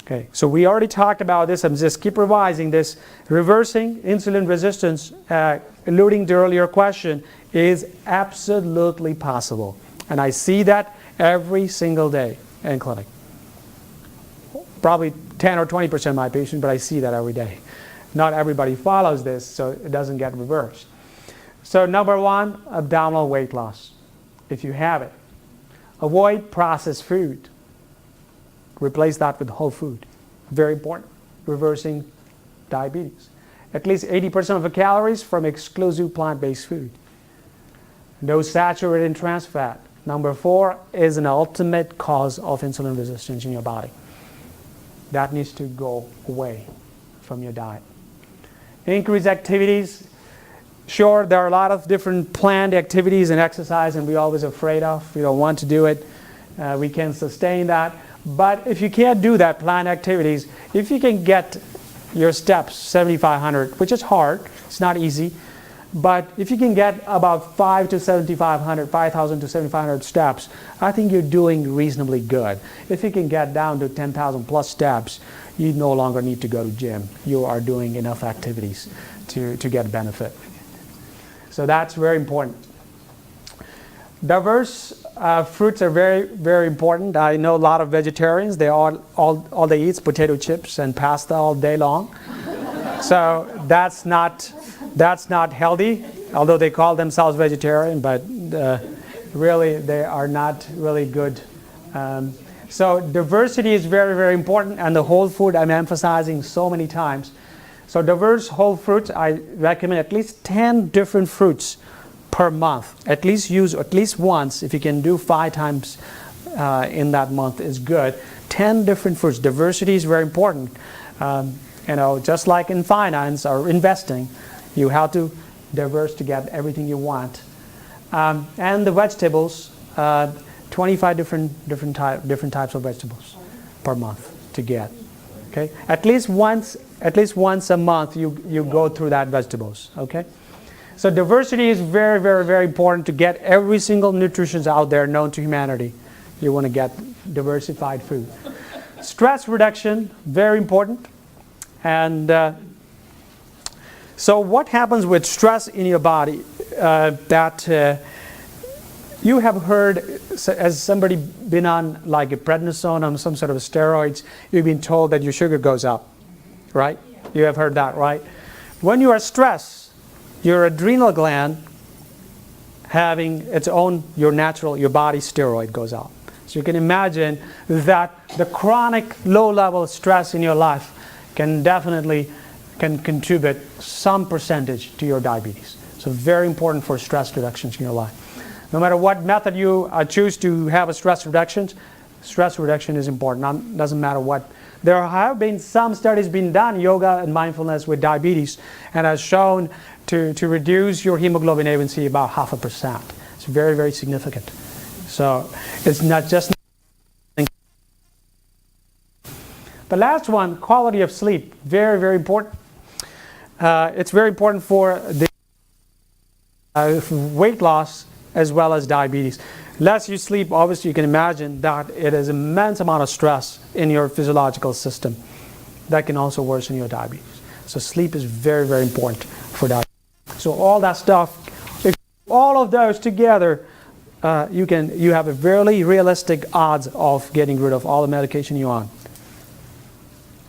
Okay, so we already talked about this. I'm just keep revising this. Reversing insulin resistance, alluding to earlier question, is absolutely possible. And I see that every single day in clinic. Probably 10 or 20% of my patients, but I see that every day. Not everybody follows this, so it doesn't get reversed. So number one, abdominal weight loss. If you have it, avoid processed food. Replace that with whole food. Very important. Reversing diabetes. At least 80% of the calories from exclusive plant-based food. No saturated in trans fat. Number four is an ultimate cause of insulin resistance in your body. That needs to go away from your diet. Increase activities. Sure, there are a lot of different planned activities and exercise, and we're always afraid of. We don't want to do it. We can sustain that. But if you can't do that, planned activities, if you can get your steps 7,500, which is hard, it's not easy, but if you can get about 5,000 to 7,500 steps, I think you're doing reasonably good. If you can get down to 10,000 plus steps, you no longer need to go to gym. You are doing enough activities to get benefit. So that's very important. Diverse fruits are very, very important. I know a lot of vegetarians. They all they eat is potato chips and pasta all day long. So that's not healthy. Although they call themselves vegetarian, but really they are not really good. So diversity is very, very important, and the whole food I'm emphasizing so many times. So diverse whole fruits, I recommend at least 10 different fruits per month. At least use at least once. If you can do 5 times in that month is good. 10 different fruits. Diversity is very important. Just like in finance or investing, you have to diverse to get everything you want. And the vegetables, 25 different types of vegetables per month to get. Okay, at least once a month you go through that vegetables. Okay. So diversity is very, very, very important to get every single nutrition out there known to humanity. You want to get diversified food. Stress reduction, very important. And so what happens with stress in your body? You have heard, as somebody been on like a prednisone, on some sort of steroids, you've been told that your sugar goes up, right? You have heard that, right? When you are stressed, your adrenal gland having its own, your body steroid goes out. So you can imagine that the chronic low-level stress in your life can contribute some percentage to your diabetes. So very important for stress reductions in your life. No matter what method you choose to have a stress reduction is important. Doesn't matter what. There have been some studies being done, yoga and mindfulness with diabetes, and has shown to reduce your hemoglobin A1C about 0.5%. It's very, very significant. So it's not just. The last one, quality of sleep, very, very important. It's very important for the weight loss as well as diabetes. Less you sleep, obviously you can imagine that it is immense amount of stress in your physiological system that can also worsen your diabetes. So sleep is very, very important for diabetes. So all that stuff, if all of those together, you have a very realistic odds of getting rid of all the medication you're on.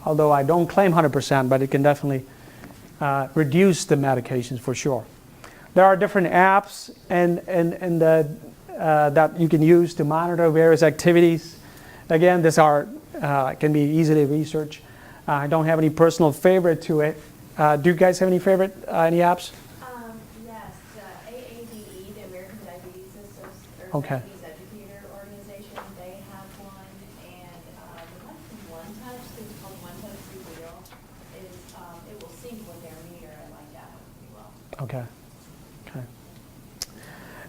Although I don't claim 100%, but it can definitely reduce the medications for sure. There are different apps that you can use to monitor various activities. Again, these can be easily researched. I don't have any personal favorite to it. Do you guys have any favorite, any apps? Yes, the AADE, the American Diabetes Okay. Diabetes Educator Organization, they have one, and the one from One Touch, it's called One Touch Reveal, it will sync with their meter. I like that one pretty well. Okay.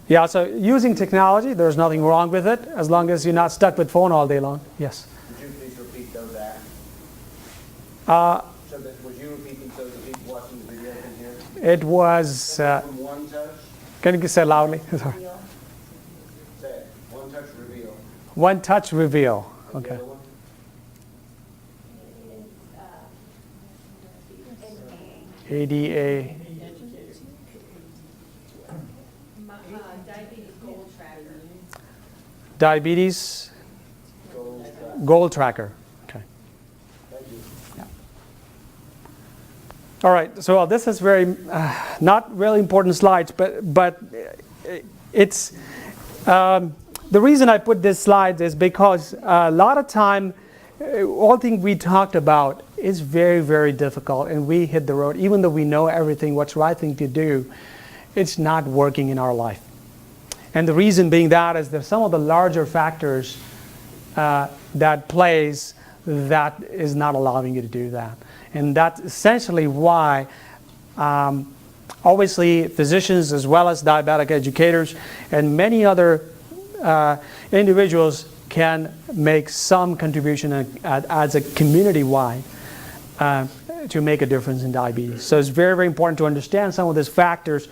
Yeah, so using technology, there's nothing wrong with it, as long as you're not stuck with phone all day long. Yes? Would you please repeat those apps? Would you repeat them so the people watching the video can hear? It was... From One Touch? Can you say loudly? Sorry. Say it. One Touch Reveal. One Touch Reveal. Okay. ADA. Diabetes goal tracker. Diabetes Gold, goal tracker. Okay. thank you. All right. So this is very not really important slides, but it's the reason I put this slide is because a lot of time all things we talked about is very, very difficult, and we hit the road. Even though we know everything, what's the right thing to do, it's not working in our life. And the reason being that is that some of the larger factors that plays that is not allowing you to do that. And that's essentially why obviously physicians as well as diabetic educators and many other individuals can make some contribution as a community-wide to make a difference in diabetes. So it's very, very important to understand some of these factors.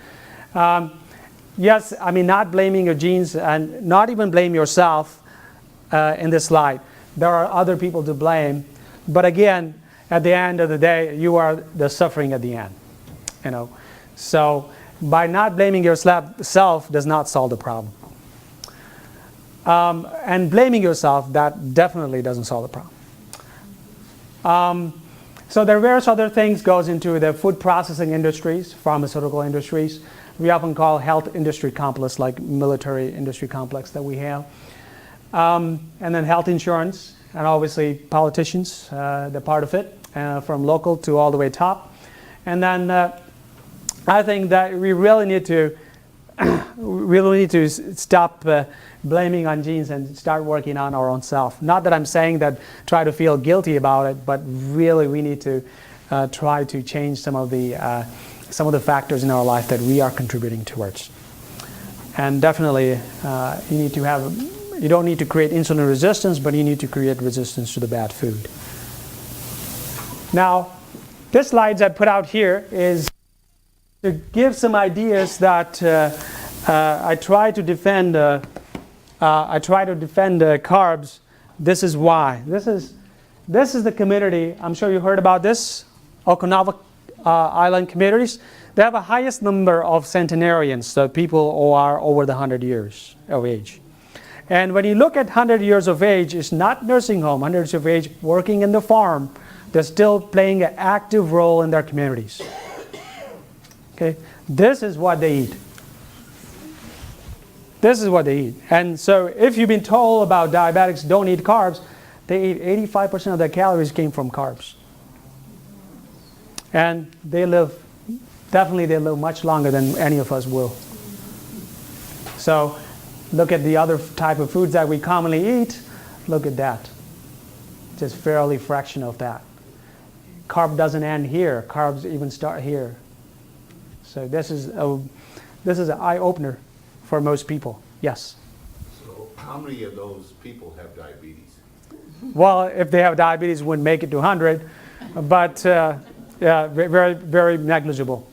Yes, I mean, not blaming your genes and not even blame yourself in this slide. There are other people to blame. But again, at the end of the day, you are the suffering at the end. You know, so by not blaming yourself does not solve the problem. And blaming yourself, that definitely doesn't solve the problem. So there are various other things goes into the food processing industries, pharmaceutical industries. We often call health industry complex, like military industry complex that we have. And then health insurance, and obviously politicians, they're part of it, from local to all the way top. And then I think that we really need to stop blaming on genes and start working on our own self. Not that I'm saying that try to feel guilty about it, but really we need to try to change some of the factors in our life that we are contributing towards. And definitely you don't need to create insulin resistance, but you need to create resistance to the bad food. Now, this slides I put out here is to give some ideas that I try to defend carbs. This is why. This is the community. I'm sure you heard about this, Okinawa Island communities. They have the highest number of centenarians, so people who are over the 100 years of age. And when you look at 100 years of age, it's not nursing home, 100 years of age working in the farm. They're still playing an active role in their communities. Okay, this is what they eat. This is what they eat. And so if you've been told about diabetics don't eat carbs, they eat 85% of their calories came from carbs. And they live much longer than any of us will. So look at the other type of foods that we commonly eat. Look at that. Just fairly fraction of that. Carb doesn't end here. Carbs even start here. So this is an eye-opener for most people. Yes? So how many of those people have diabetes? Well, if they have diabetes, wouldn't make it to 100. But yeah, very, very negligible.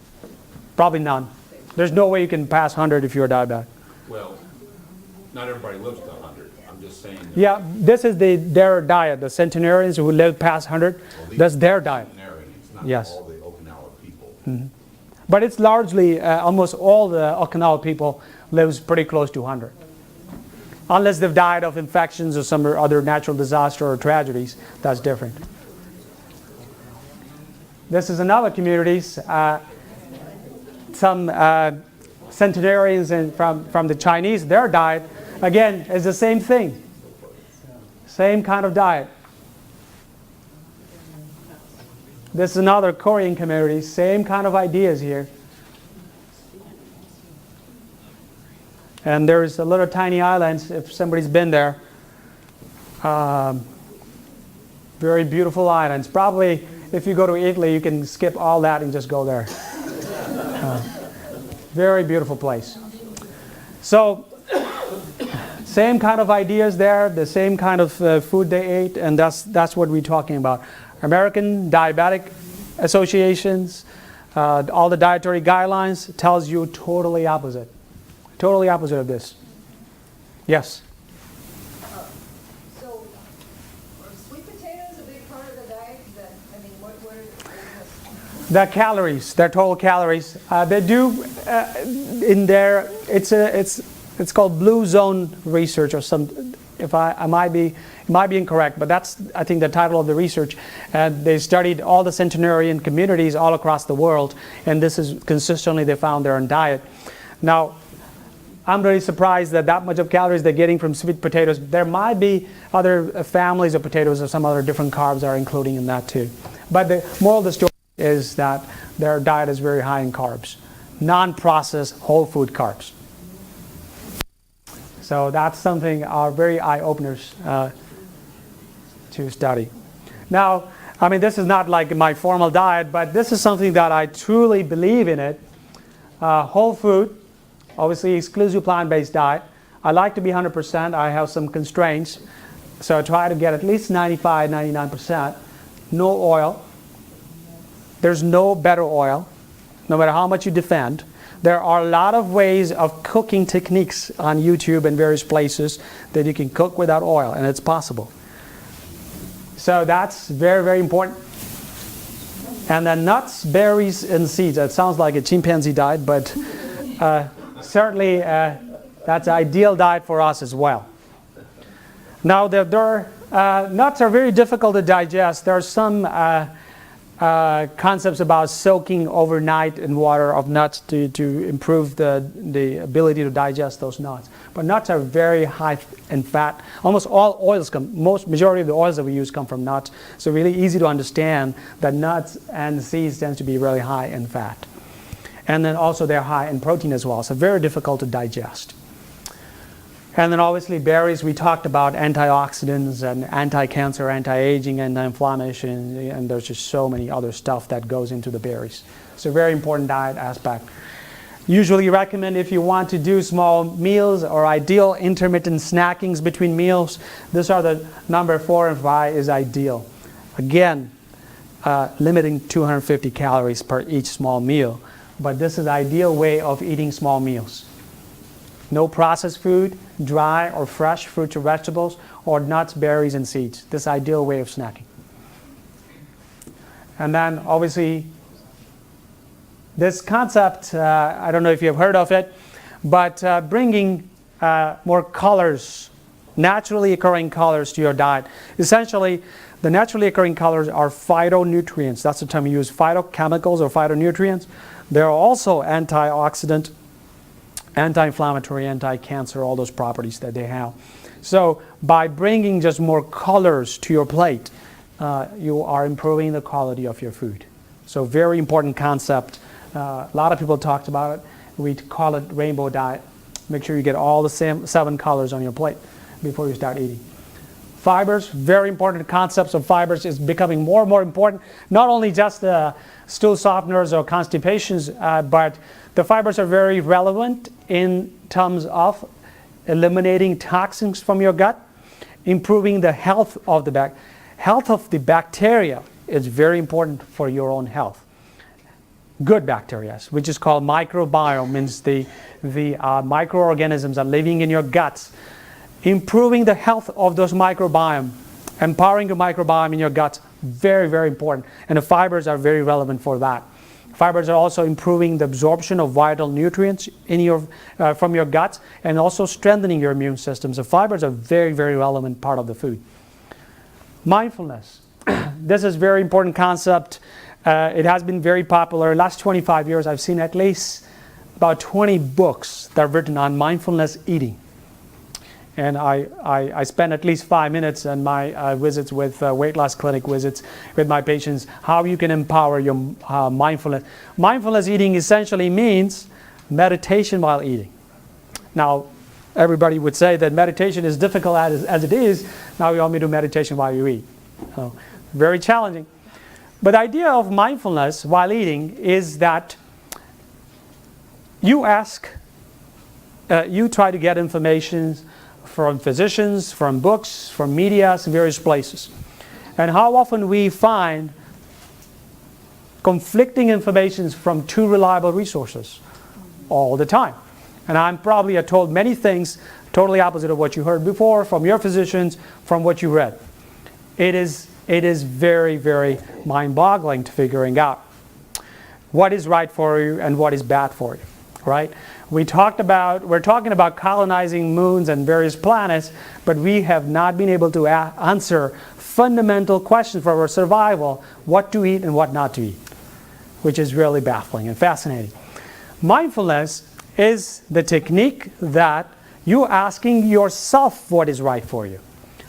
Probably none. There's no way you can pass 100 if you're diabetic. Well, not everybody lives to 100. I'm just saying that. Yeah, this is their diet. The centenarians who live past 100, that's their diet. It's not Yes. all the Okinawa people. Mm-hmm. But it's largely, almost all the Okinawa people lives pretty close to 100. Unless they've died of infections or some other natural disaster or tragedies, that's different. This is another community. Some centenarians from the Chinese, their diet, again, is the same thing. Same kind of diet. This is another Korean community, same kind of ideas here. And there's a little tiny islands, if somebody's been there. Very beautiful islands. Probably, if you go to Italy, you can skip all that and just go there. Very beautiful place. So, same kind of ideas there, the same kind of food they ate, and that's what we're talking about. American Diabetic Associations, all the dietary guidelines tells you totally opposite. Totally opposite of this. Yes? So, are sweet potatoes a big part of the diet? The calories, their total calories, they do in their, it's called blue zone research or some, if I might be incorrect, but that's I think the title of the research. And they studied all the centenarian communities all across the world, and this is consistently they found their own diet. Now, I'm really surprised that much of calories they're getting from sweet potatoes. There might be other families of potatoes or some other different carbs are including in that too. But the moral of the story is that their diet is very high in carbs, non-processed whole food carbs. So that's something are very eye-openers to study. Now, I mean, this is not like my formal diet, but this is something that I truly believe in it. Whole food, obviously exclusive plant-based diet. I like to be 100%. I have some constraints. So I try to get at least 95, 99%. No oil. There's no better oil, no matter how much you defend. There are a lot of ways of cooking techniques on YouTube and various places that you can cook without oil, and it's possible. So that's very, very important. And then nuts, berries, and seeds. That sounds like a chimpanzee diet, but certainly that's an ideal diet for us as well. Now, nuts are very difficult to digest. There are some concepts about soaking overnight in water of nuts to improve the ability to digest those nuts. But nuts are very high in fat. Almost all oils majority of the oils that we use come from nuts. So really easy to understand that nuts and seeds tend to be really high in fat. And then also they're high in protein as well. So very difficult to digest. And then obviously berries, we talked about antioxidants and anti-cancer, anti-aging, anti-inflammation, and there's just so many other stuff that goes into the berries. So very important diet aspect. Usually recommend if you want to do small meals or ideal intermittent snackings between meals, these are the number 4 and 5 is ideal. Again, limiting 250 calories per each small meal, but this is the ideal way of eating small meals. No processed food, dry or fresh fruits or vegetables, or nuts, berries, and seeds. This is the ideal way of snacking. And then obviously this concept, I don't know if you have heard of it, but bringing more colors, naturally occurring colors to your diet. Essentially, the naturally occurring colors are phytonutrients. That's the term we use, phytochemicals or phytonutrients. They're also antioxidant, anti-inflammatory, anti-cancer, all those properties that they have. So by bringing just more colors to your plate, you are improving the quality of your food. So very important concept. A lot of people talked about it. We call it rainbow diet. Make sure you get all the 7 colors on your plate before you start eating. Fibers, very important concepts of fibers is becoming more and more important. Not only just the stool softeners or constipations, but the fibers are very relevant in terms of eliminating toxins from your gut, improving the health of the bacteria is very important for your own health. Good bacteria, which is called microbiome, means the microorganisms are living in your guts. Improving the health of those microbiome, empowering the microbiome in your guts, very, very important. And the fibers are very relevant for that. Fibers are also improving the absorption of vital nutrients in from your guts and also strengthening your immune system. So fibers are very, very relevant part of the food. Mindfulness. This is a very important concept. It has been very popular. In the last 25 years, I've seen at least about 20 books that are written on mindfulness eating. And I spend at least 5 minutes in my visits with weight loss clinic visits with my patients, how you can empower your mindfulness. Mindfulness eating essentially means meditation while eating. Now, everybody would say that meditation is difficult as it is. Now you want me to do meditation while you eat. So, very challenging. But the idea of mindfulness while eating is that you try to get information from physicians, from books, from media, various places. And how often we find conflicting information from 2 reliable resources all the time. And I'm probably told many things totally opposite of what you heard before from your physicians, from what you read. It is very, very mind-boggling to figuring out. what is right for you and what is bad for you, right? We're talking about colonizing moons and various planets, but we have not been able to answer fundamental questions for our survival, what to eat and what not to eat, which is really baffling and fascinating. Mindfulness is the technique that you're asking yourself what is right for you.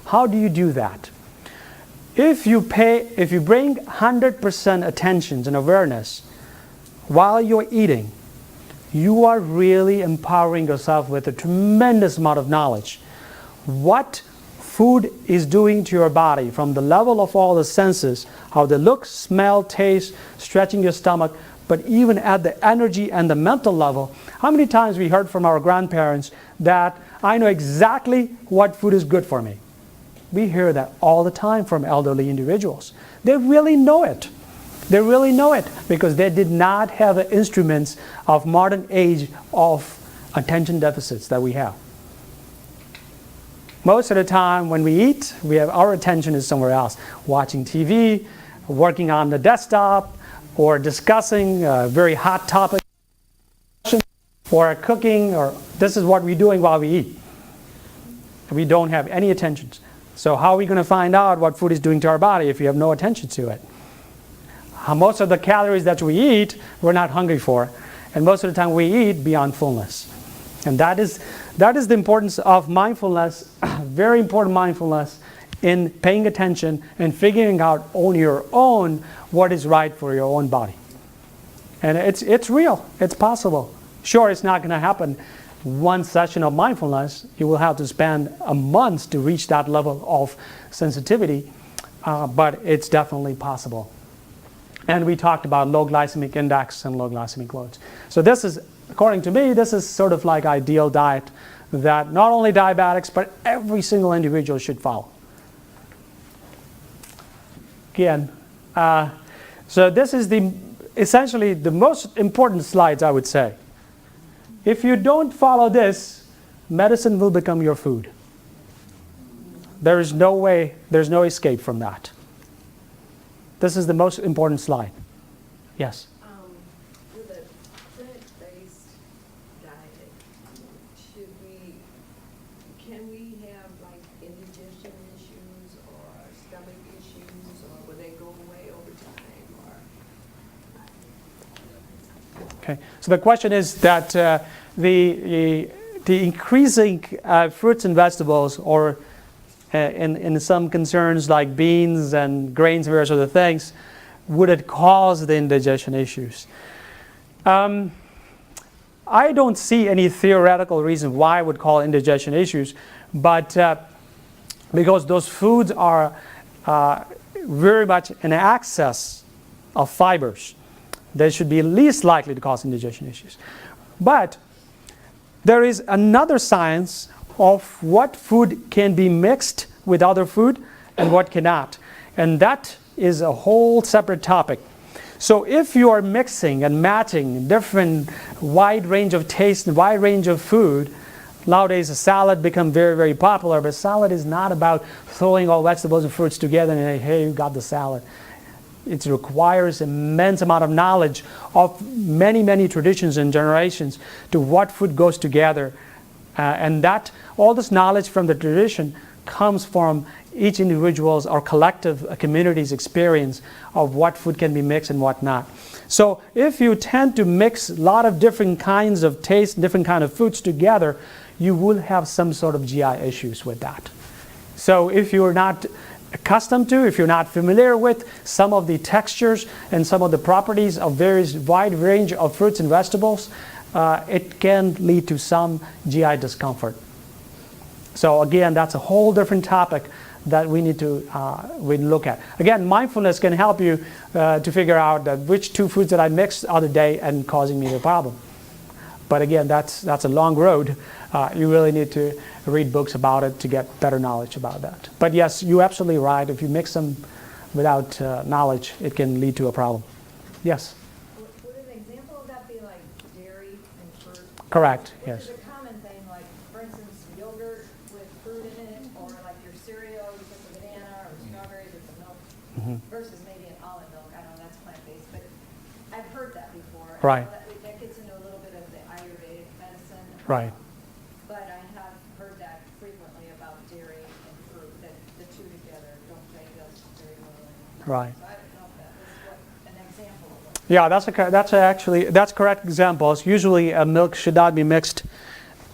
How do you do that? If you bring 100% attention and awareness while you're eating, you are really empowering yourself with a tremendous amount of knowledge. What food is doing to your body from the level of all the senses, how they look, smell, taste, stretching your stomach, but even at the energy and the mental level. How many times we heard from our grandparents that I know exactly what food is good for me? We hear that all the time from elderly individuals. They really know it. They really know it because they did not have the instruments of modern age of attention deficits that we have. Most of the time when we eat, our attention is somewhere else, watching TV, working on the desktop, or discussing a very hot topic, or cooking, or this is what we're doing while we eat. We don't have any attention. So how are we going to find out what food is doing to our body if we have no attention to it? Most of the calories that we eat, we're not hungry for. And most of the time we eat beyond fullness. And that is the importance of mindfulness, very important mindfulness, in paying attention and figuring out on your own what is right for your own body. And it's real. It's possible. Sure, it's not going to happen one session of mindfulness. You will have to spend a month to reach that level of sensitivity, but it's definitely possible. And we talked about low glycemic index and low glycemic loads. So this is, according to me, this is sort of like ideal diet that not only diabetics, but every single individual should follow. Again, so this is essentially the most important slides, I would say. If you don't follow this, medicine will become your food. There is no way, there's no escape from that. This is the most important slide. Yes? With a plant-based diet, can we have like indigestion issues or stomach issues, or will they go away over time? Okay. So the question is that the increasing fruits and vegetables, or in some concerns like beans and grains and various other things, would it cause the indigestion issues? I don't see any theoretical reason why it would cause indigestion issues, but because those foods are very much in excess of fibers, they should be least likely to cause indigestion issues. But there is another science of what food can be mixed with other food and what cannot. And that is a whole separate topic. So if you are mixing and matching different wide range of taste and wide range of food, nowadays a salad become very, very popular, but salad is not about throwing all vegetables and fruits together and say, hey, you got the salad. It requires immense amount of knowledge of many, many traditions and generations to what food goes together. And that all this knowledge from the tradition comes from each individual's or collective community's experience of what food can be mixed and what not. So if you tend to mix a lot of different kinds of taste, different kind of foods together, you will have some sort of GI issues with that. So if you're not accustomed to, if you're not familiar with some of the textures and some of the properties of various wide range of fruits and vegetables, it can lead to some GI discomfort. So again, that's a whole different topic that we need to look at. Again, mindfulness can help you to figure out that which two foods that I mixed the other day and causing me the problem. But again, that's a long road. You really need to read books about it to get better knowledge about that. But yes, you're absolutely right. If you mix them without knowledge, it can lead to a problem. Yes? Would an example of that be like dairy and fruit? Correct, Which yes. is a common thing, like, for instance, yogurt with fruit in it, or like your cereal, you put the banana or strawberries with the milk, versus maybe an almond milk. I don't know, that's plant-based. But I've heard that before. Right. That gets into a little bit of the Ayurvedic medicine. Right. But I have heard that frequently about dairy and fruit, that the two together don't make us very well. Right. So I don't know if that was an example of what. Yeah, that's correct examples. Usually milk should not be mixed,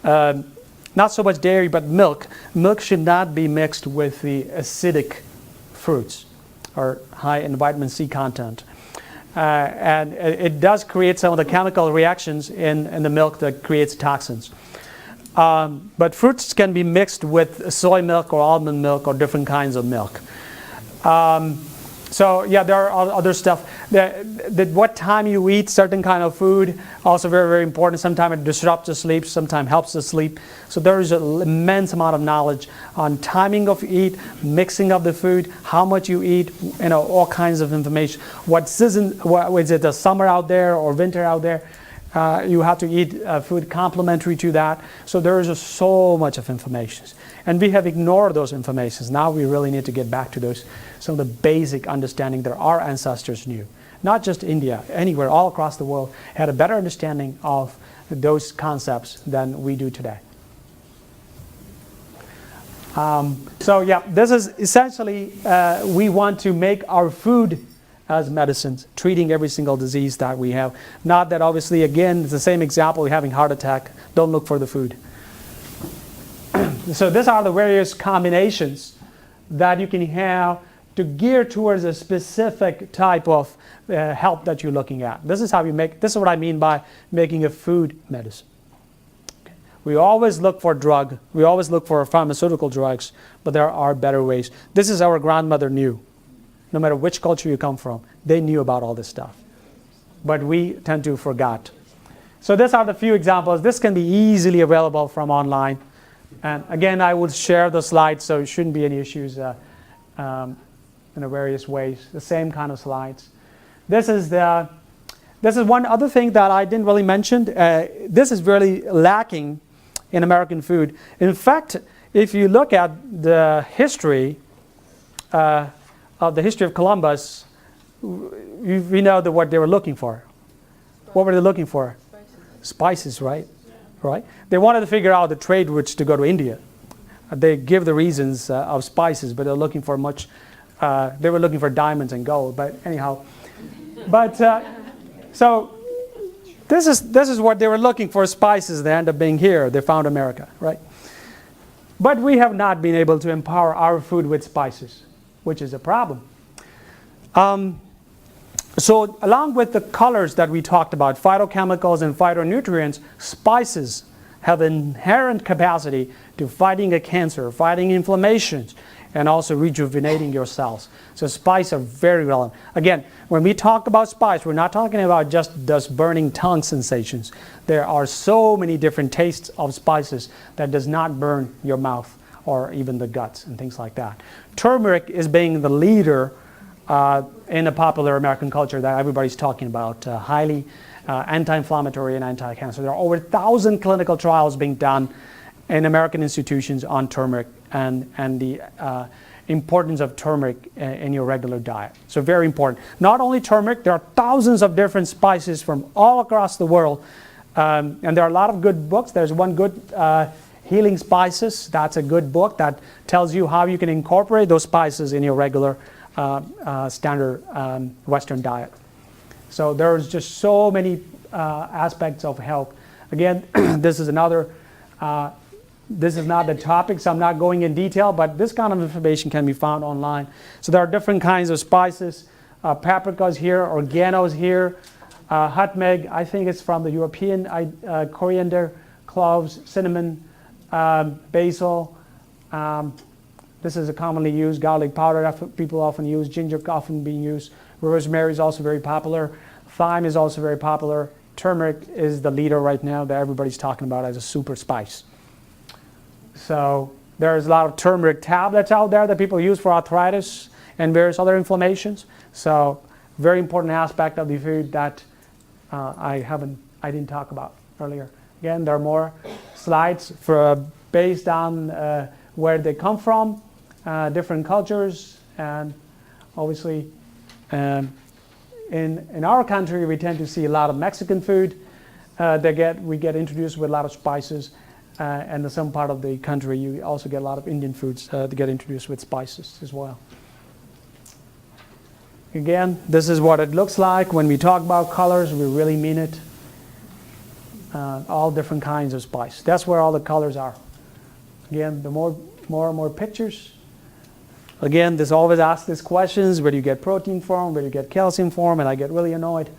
not so much dairy, but milk. Milk should not be mixed with the acidic fruits or high in vitamin C content. And it does create some of the chemical reactions in the milk that creates toxins. But fruits can be mixed with soy milk or almond milk or different kinds of milk. So yeah, there are other stuff. What time you eat certain kind of food, also very, very important. Sometimes it disrupts the sleep, sometimes helps the sleep. So there is an immense amount of knowledge on timing of eat, mixing of the food, how much you eat, all kinds of information. What season, is it the summer out there or winter out there? You have to eat food complementary to that. So there is just so much of information. And we have ignored those informations. Now we really need to get back to some of the basic understanding that our ancestors knew. Not just India, anywhere, all across the world, had a better understanding of those concepts than we do today. So yeah, this is essentially, we want to make our food as medicines, treating every single disease that we have. Not that obviously, again, it's the same example, you're having heart attack, don't look for the food. So these are the various combinations that you can have to gear towards a specific type of help that you're looking at. This is what I mean by making a food medicine. Okay. We always look for drug, we always look for pharmaceutical drugs, but there are better ways. This is our grandmother knew. No matter which culture you come from, they knew about all this stuff. But we tend to forget. So these are the few examples. This can be easily available from online. And again, I will share the slides, so it shouldn't be any issues in various ways. The same kind of slides. This is one other thing that I didn't really mention. This is really lacking in American food. In fact, if you look at the history of Columbus, we know what they were looking for. What were they looking for? Spices, right? Right? They wanted to figure out the trade routes to go to India. They give the reasons of spices, but they're looking for they were looking for diamonds and gold. But anyhow, so this is what they were looking for, spices. They end up being here. They found America, right? But we have not been able to empower our food with spices, which is a problem. So along with the colors that we talked about, phytochemicals and phytonutrients, spices have inherent capacity to fighting a cancer, fighting inflammations, and also rejuvenating your cells. So spices are very relevant. Again, when we talk about spice, we're not talking about just those burning tongue sensations. There are so many different tastes of spices that does not burn your mouth or even the guts and things like that. Turmeric is being the leader in a popular American culture that everybody's talking about, highly anti-inflammatory and anti-cancer. There are over 1,000 clinical trials being done in American institutions on turmeric and the importance of turmeric in your regular diet. So very important. Not only turmeric, there are thousands of different spices from all across the world. And there are a lot of good books. There's one good Healing Spices. That's a good book that tells you how you can incorporate those spices in your regular standard Western diet. So there's just so many aspects of health. Again, this is not the topic, so I'm not going in detail, but this kind of information can be found online. So there are different kinds of spices. Paprika's here, oregano's here, nutmeg, I think it's from the European, coriander, cloves, cinnamon, basil. This is a commonly used garlic powder that people often use. Ginger often being used. Rosemary is also very popular. Thyme is also very popular. Turmeric is the leader right now that everybody's talking about as a super spice. So there's a lot of turmeric tablets out there that people use for arthritis and various other inflammations. So very important aspect of the food that I didn't talk about earlier. Again, there are more slides based on where they come from, different cultures, and obviously in our country, we tend to see a lot of Mexican food. We get introduced with a lot of spices. And in some part of the country, you also get a lot of Indian foods that get introduced with spices as well. Again, this is what it looks like. When we talk about colors, we really mean it. All different kinds of spice. That's where all the colors are. Again, the more and more pictures. Again, this always asks these questions: where do you get protein from? Where do you get calcium from? And I get really annoyed.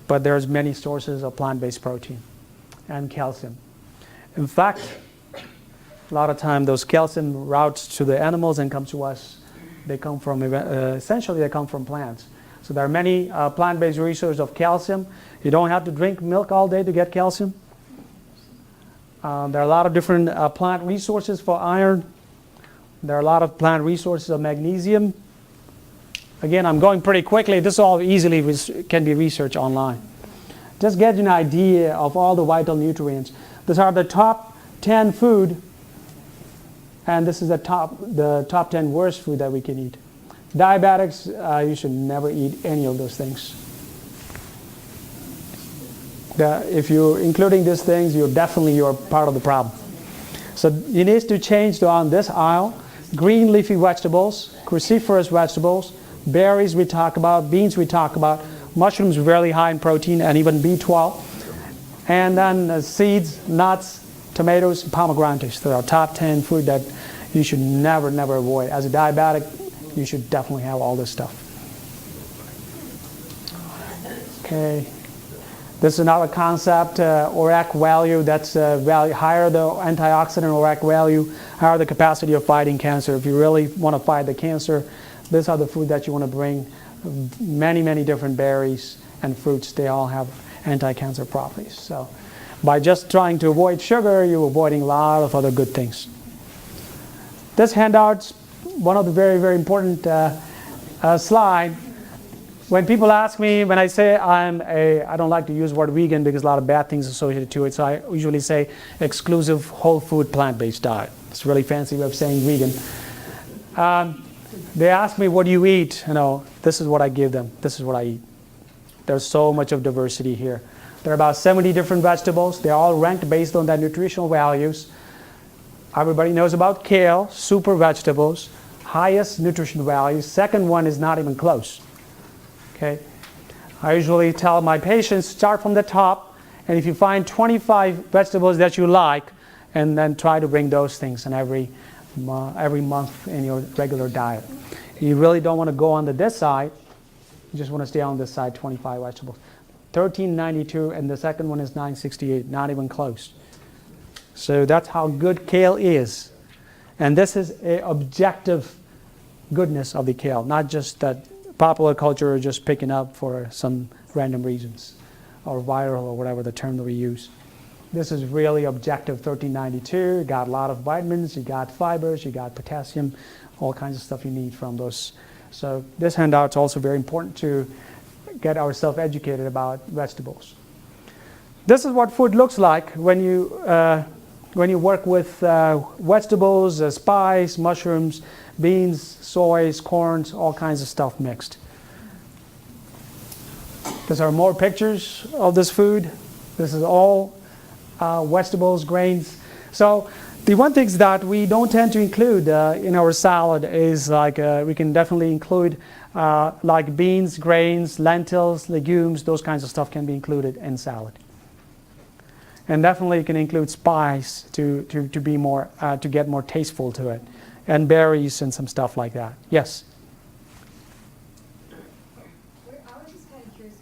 But there's many sources of plant-based protein and calcium. In fact, a lot of time those calcium routes to the animals and come to us. They come from essentially they come from plants. So there are many plant-based resources of calcium. You don't have to drink milk all day to get calcium. There are a lot of different plant resources for iron. There are a lot of plant resources of magnesium. Again, I'm going pretty quickly. This all easily can be researched online. Just get an idea of all the vital nutrients. These are the top 10 food, and this is the top 10 worst food that we can eat. Diabetics, you should never eat any of those things. If you're including these things, you're part of the problem. So you need to change on this aisle. Green leafy vegetables, cruciferous vegetables, berries we talk about, beans we talk about, mushrooms very high in protein and even B12. And then seeds, nuts, tomatoes, and pomegranates. They're our top 10 food that you should never avoid. As a diabetic, you should definitely have all this stuff. Okay. This is another concept, ORAC value. That's value. Higher the antioxidant ORAC value, higher the capacity of fighting cancer. If you really want to fight the cancer, these are the food that you want to bring. Many different berries and fruits, they all have anti-cancer properties. So by just trying to avoid sugar, you're avoiding a lot of other good things. This handout's one of the very important slide. When people ask me, when I say I don't like to use the word vegan because a lot of bad things associated to it, so I usually say exclusive whole food plant-based diet. It's a really fancy way of saying vegan. They ask me, what do you eat? This is what I give them. This is what I eat. There's so much of diversity here. There are about 70 different vegetables. They're all ranked based on their nutritional values. Everybody knows about kale, super vegetables, highest nutrition values. Second one is not even close. Okay. I usually tell my patients, start from the top, and if you find 25 vegetables that you like, and then try to bring those things in every month in your regular diet. You really don't want to go on this side. You just want to stay on this side, 25 vegetables. 1392, and the second one is 968, not even close. So that's how good kale is. And this is an objective goodness of the kale, not just that popular culture is just picking up for some random reasons, or viral, or whatever the term that we use. This is really objective 1392. You got a lot of vitamins, you got fibers, you got potassium, all kinds of stuff you need from those. So this handout is also very important to get ourselves educated about vegetables. This is what food looks like when you work with vegetables, spice, mushrooms, beans, soys, corns, all kinds of stuff mixed. These are more pictures of this food. This is all vegetables, grains. So the one thing that we don't tend to include in our salad is we can definitely include like beans, grains, lentils, legumes, those kinds of stuff can be included in salad. And definitely you can include spice to be more to get more tasteful to it, and berries and some stuff like that. Yes. I was just kind of curious,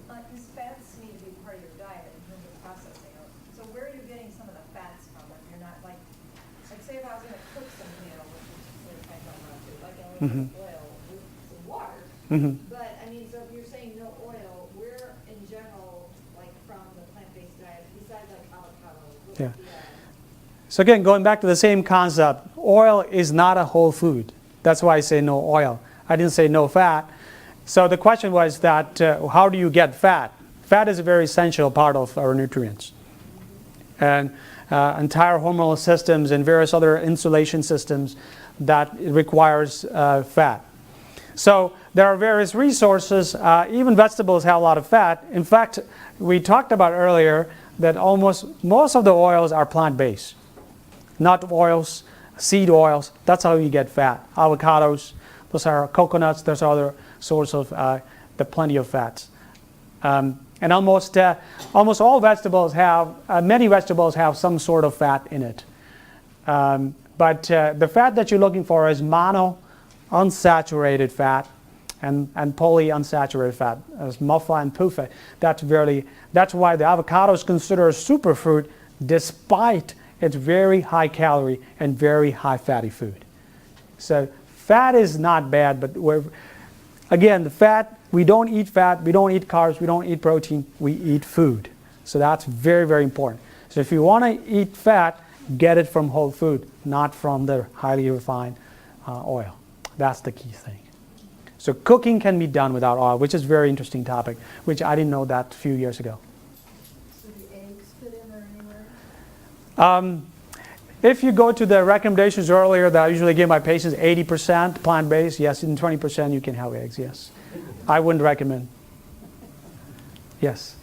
because fats need to be part of your diet in terms of processing. So where are you getting some of the fats from? If you're not like say if I was going to cook some meal, which is what you're kind of going on to, like I would put oil with some water. But I mean, so if you're saying no oil, where in general, like from the plant-based diet, besides like avocado, what would be So again, going back to the same concept, oil is not a whole food. That's why I say no oil. I didn't say no fat. So the question was that how do you get fat? Fat is a very essential part of our nutrients. And entire hormonal systems and various other insulation systems that requires fat. So there are various resources. Even vegetables have a lot of fat. In fact, we talked about earlier that most of the oils are plant-based. Nut oils, seed oils, that's how you get fat. Avocados, those are coconuts, those are other sources of the plenty of fats. And almost all vegetables have, many vegetables have some sort of fat in it. But the fat that you're looking for is mono unsaturated fat and polyunsaturated fat, as MUFA and PUFA. That's why the avocado is considered a superfood despite its very high calorie and very high fatty food. So fat is not bad, but again, the fat, we don't eat fat, we don't eat carbs, we don't eat protein, we eat food. So that's very, very important. So if you want to eat fat, get it from whole food, not from the highly refined oil. That's the key thing. So cooking can be done without oil, which is a very interesting topic, which I didn't know that a few years ago. So the eggs fit in there anywhere? If you go to the recommendations earlier that I usually give my patients, 80% plant-based, yes, and 20% you can have eggs, yes. I wouldn't recommend. Yes.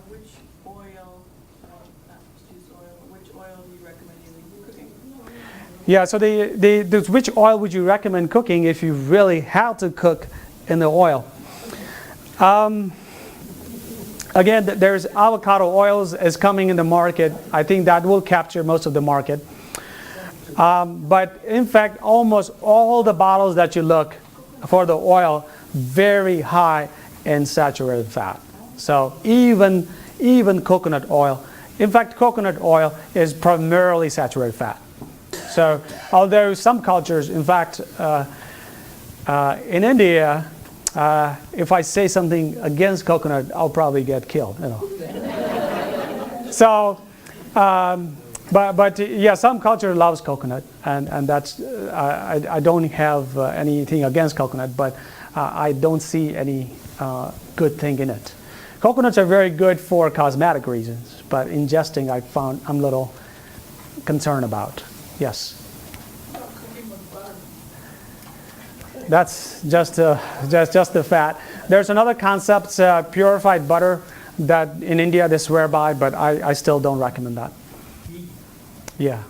Which oil, not juice oil, but which oil do you recommend using cooking? Yeah, so which oil would you recommend cooking if you really had to cook in the oil? Again, there's avocado oils is coming in the market. I think that will capture most of the market. But in fact, almost all the bottles that you look for the oil, very high in saturated fat. So even coconut oil. In fact, coconut oil is primarily saturated fat. So although some cultures, in fact, in India, if I say something against coconut, I'll probably get killed. You know. So, but yeah, some culture loves coconut, and that's I don't have anything against coconut, but I don't see any good thing in it. Coconuts are very good for cosmetic reasons, but ingesting I'm a little concerned about. Yes. That's just the fat. There's another concept, purified butter, that in India they swear by, but I still don't recommend that. Yeah.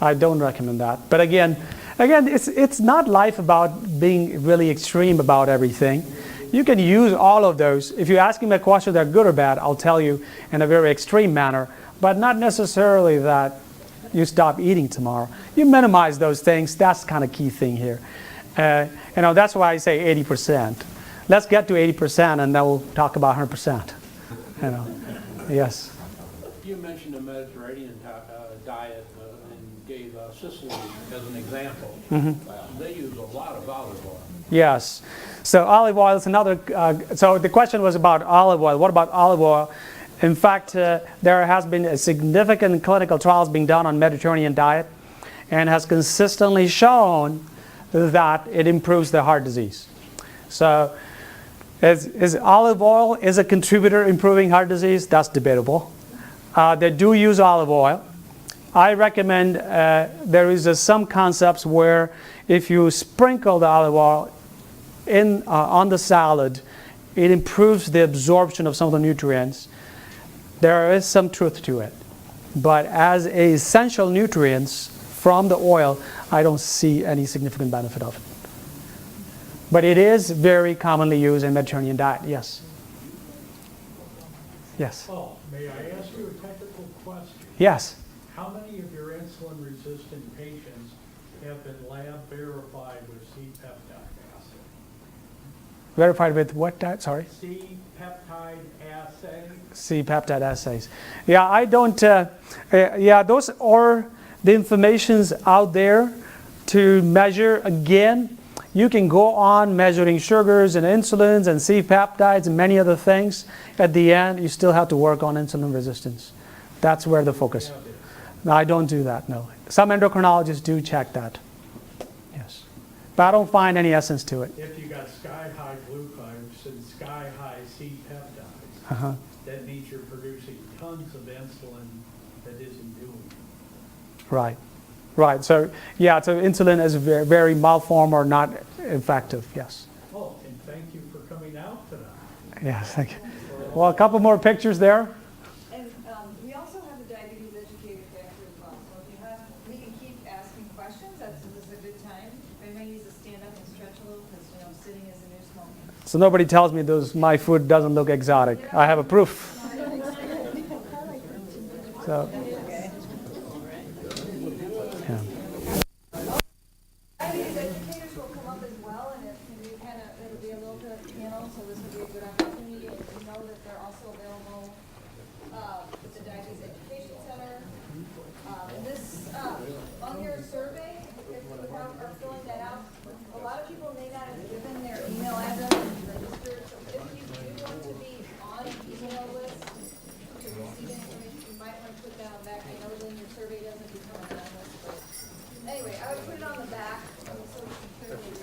I don't recommend that. But again, it's not life about being really extreme about everything. You can use all of those. If you ask me a question they're good or bad, I'll tell you in a very extreme manner, but not necessarily that you stop eating tomorrow. You minimize those things. That's kind of key thing here. That's why I say 80%. Let's get to 80%, and then we'll talk about 100%. Yes. You mentioned the Mediterranean diet and gave Sicily as an example. Mm-hmm. They use a lot of olive oil. Yes. So olive oil is another. So the question was about olive oil. What about olive oil? In fact, there has been a significant clinical trials being done on Mediterranean diet, and has consistently shown that it improves the heart disease. So, is olive oil is a contributor improving heart disease? That's debatable. They do use olive oil. I recommend there is some concepts where if you sprinkle the olive oil on the salad, it improves the absorption of some of the nutrients. There is some truth to it. But as essential nutrients from the oil, I don't see any significant benefit of it. But it is very commonly used in Mediterranean diet, yes. Yes. Oh, may I ask you a technical question? Yes. How many of your insulin-resistant patients have been lab verified with C-peptide assay? Verified with what diet? Sorry? C-peptide assay. C-peptide assays. Yeah, I don't. Those are the information's out there to measure. Again, you can go on measuring sugars and insulins and C-peptides and many other things. At the end, you still have to work on insulin resistance. That's where the focus. No, I don't do that. No. Some endocrinologists do check that. Yes, but I don't find any essence to it. If you got sky-high glucose and sky-high C-peptides, that means you're producing tons of insulin that isn't doing it. Right. So yeah, so insulin is very, very malformed or not effective, yes. Oh, and thank you for coming out tonight. Yes, thank you. Well, a couple more pictures there. And we also have a diabetes educator back here as well, so if you have, we can keep asking questions, this is a good time. If anybody needs to stand up and stretch a little, because, sitting is the new smoking. So nobody tells me my food doesn't look exotic. I have a proof. So, yeah. Diabetes educators will come up as well, and it'll be a little bit of panel, so this will be a good opportunity. And you know that they're also available at the Diabetes Education Center. And this, on your survey, if you are filling that out, a lot of people may not have given their email address and registered. So if you do want to be on an email list to receive information, you might want to put that on back. I know then your survey doesn't become anonymous, but anyway, I would put it on the back, so you can clearly